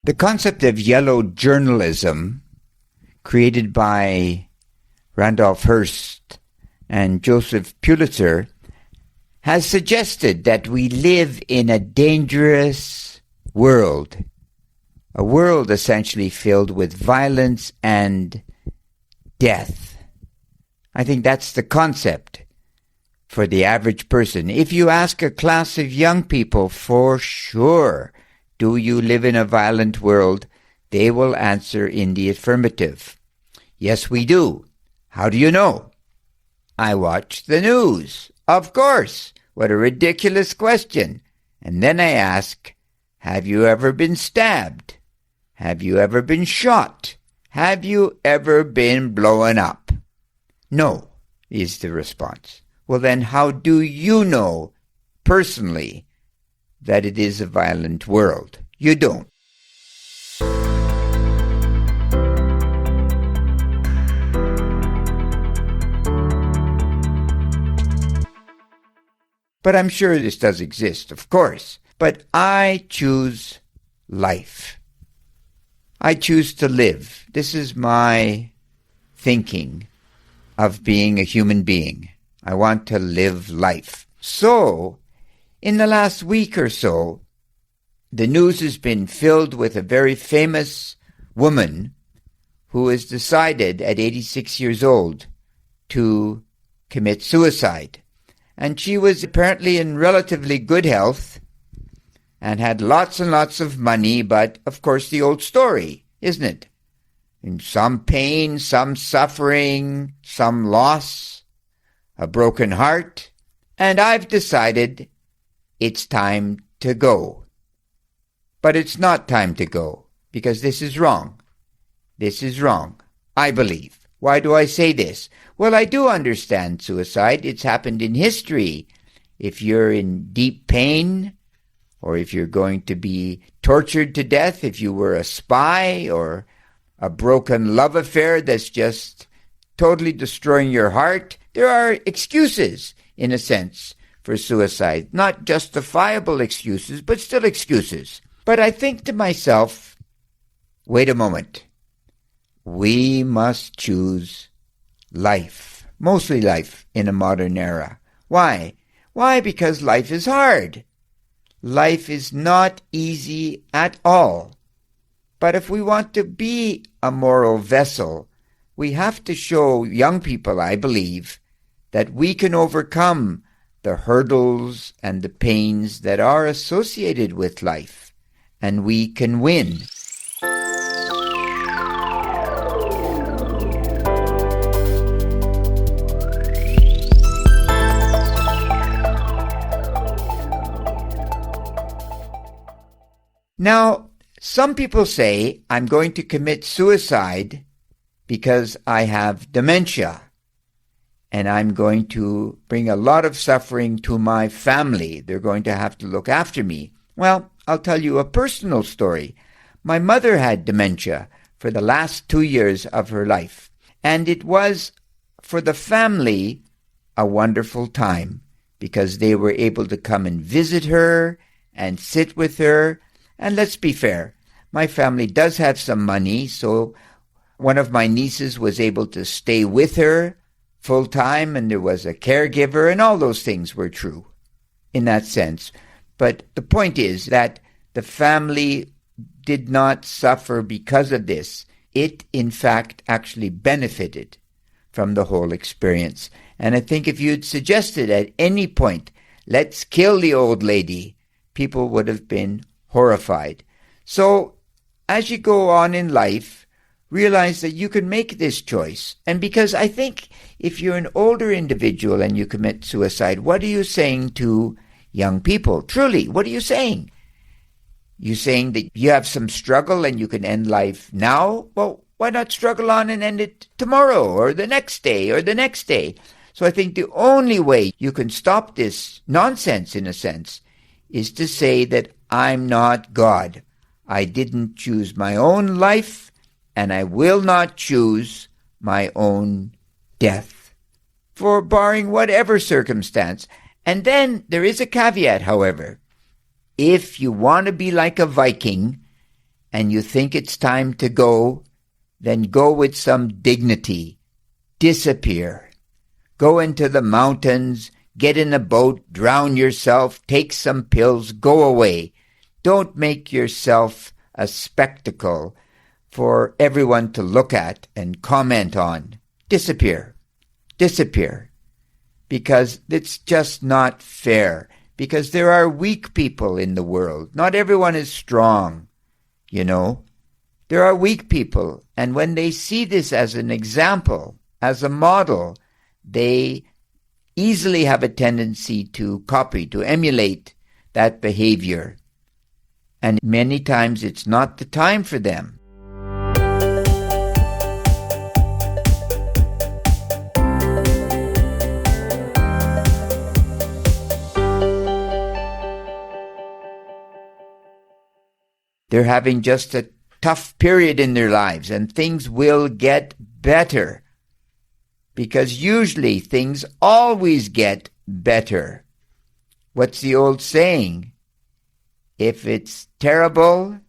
The concept of yellow journalism, created by Randolph Hearst and Joseph Pulitzer, has suggested that we live in a dangerous world, a world essentially filled with violence and death. I think that's the concept for the average person. If you ask a class of young people for sure, do you live in a violent world? They will answer in the affirmative. Yes, we do. How do you know? I watch the news. Of course. What a ridiculous question. And then I ask, have you ever been stabbed? Have you ever been shot? Have you ever been blown up? No, is the response. Well, then how do you know personally that it is a violent world? You don't. But I'm sure this does exist, of course. But I choose life. I choose to live. This is my thinking of being a human being. I want to live life. So, in the last week or so, the news has been filled with a very famous woman who has decided at 86 years old to commit suicide. And she was apparently in relatively good health and had lots and lots of money, but of course the old story, isn't it? In some pain, some suffering, some loss, a broken heart, and I've decided it's time to go. But it's not time to go, because this is wrong. This is wrong, I believe. Why do I say this? Well, I do understand suicide. It's happened in history. If you're in deep pain, or if you're going to be tortured to death, if you were a spy or a broken love affair that's just totally destroying your heart, there are excuses, in a sense, for suicide. Not justifiable excuses, but still excuses. But I think to myself, wait a moment. We must choose life, mostly life in a modern era. Why? Why? Because life is hard. Life is not easy at all. But if we want to be a moral vessel, we have to show young people, I believe, that we can overcome the hurdles and the pains that are associated with life, and we can win. Now, some people say, I'm going to commit suicide because I have dementia, and I'm going to bring a lot of suffering to my family. They're going to have to look after me. Well, I'll tell you a personal story. My mother had dementia for the last 2 years of her life, and it was, for the family, a wonderful time, because they were able to come and visit her and sit with her. And let's be fair, my family does have some money, so one of my nieces was able to stay with her full time, and there was a caregiver, and all those things were true in that sense. But the point is that the family did not suffer because of this. It, in fact, actually benefited from the whole experience. And I think if you'd suggested at any point, let's kill the old lady, people would have been horrified. So, as you go on in life, realize that you can make this choice. And because I think if you're an older individual and you commit suicide, what are you saying to young people? Truly, what are you saying? You saying that you have some struggle and you can end life now? Well, why not struggle on and end it tomorrow or the next day or the next day? So I think the only way you can stop this nonsense, in a sense, is to say that I'm not God. I didn't choose my own life, and I will not choose my own death, for barring whatever circumstance. And then there is a caveat, however. If you want to be like a Viking and you think it's time to go, then go with some dignity. Disappear. Go into the mountains, get in a boat, drown yourself, take some pills, go away. Don't make yourself a spectacle for everyone to look at and comment on. Disappear. Disappear. Because it's just not fair. Because there are weak people in the world. Not everyone is strong, you know. There are weak people, and when they see this as an example, as a model, they easily have a tendency to copy, to emulate that behavior. And many times it's not the time for them. They're having just a tough period in their lives, and things will get better. Because usually things always get better. What's the old saying? If it's terrible,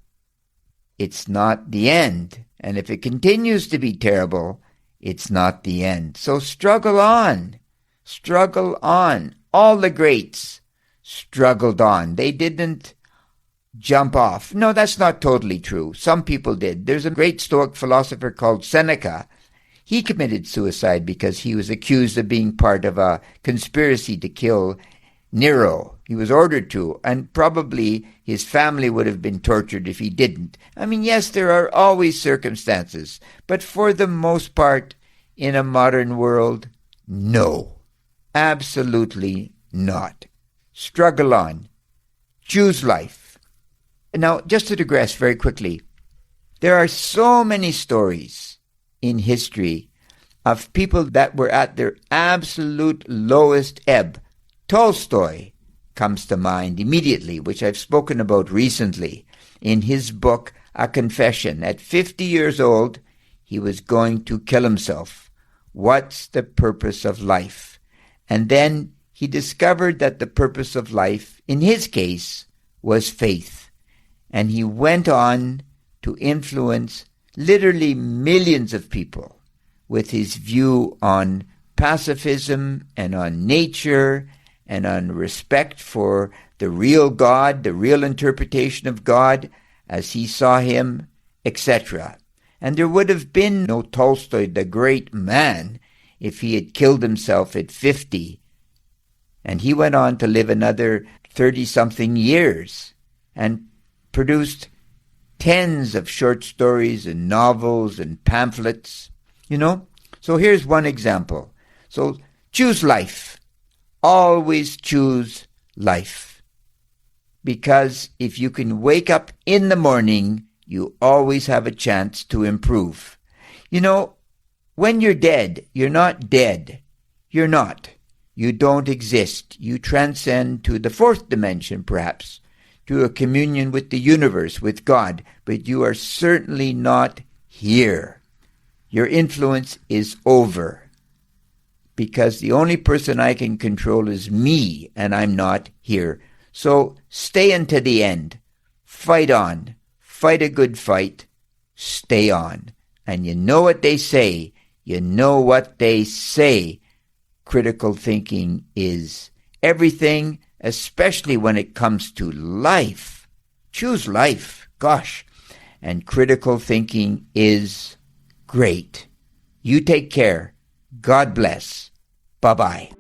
it's not the end. And if it continues to be terrible, it's not the end. So struggle on. Struggle on. All the greats struggled on. They didn't jump off. No, that's not totally true. Some people did. There's a great Stoic philosopher called Seneca. He committed suicide because he was accused of being part of a conspiracy to kill Nero. He was ordered to, and probably his family would have been tortured if he didn't. I mean, yes, there are always circumstances, but for the most part, in a modern world, no. Absolutely not. Struggle on. Choose life. Now, just to digress very quickly, there are so many stories in history of people that were at their absolute lowest ebb. Tolstoy comes to mind immediately, which I've spoken about recently in his book, A Confession. At 50 years old, he was going to kill himself. What's the purpose of life? And then he discovered that the purpose of life, in his case, was faith. And he went on to influence literally millions of people with his view on pacifism and on nature and on respect for the real God, the real interpretation of God as he saw him, etc. And there would have been no Tolstoy, the great man, if he had killed himself at 50. And he went on to live another 30-something years and produced tens of short stories and novels and pamphlets, you know. So here's one example. So choose life. Always choose life. Because if you can wake up in the morning, you always have a chance to improve. You know, when you're dead, you're not dead. You're not. You don't exist. You transcend to the fourth dimension, perhaps, to a communion with the universe, with God, but you are certainly not here. Your influence is over, because the only person I can control is me, and I'm not here. So stay unto the end. Fight on. Fight a good fight. Stay on. And you know what they say. You know what they say. Critical thinking is everything, especially when it comes to life. Choose life. Gosh. And critical thinking is great. You take care. God bless. Bye-bye.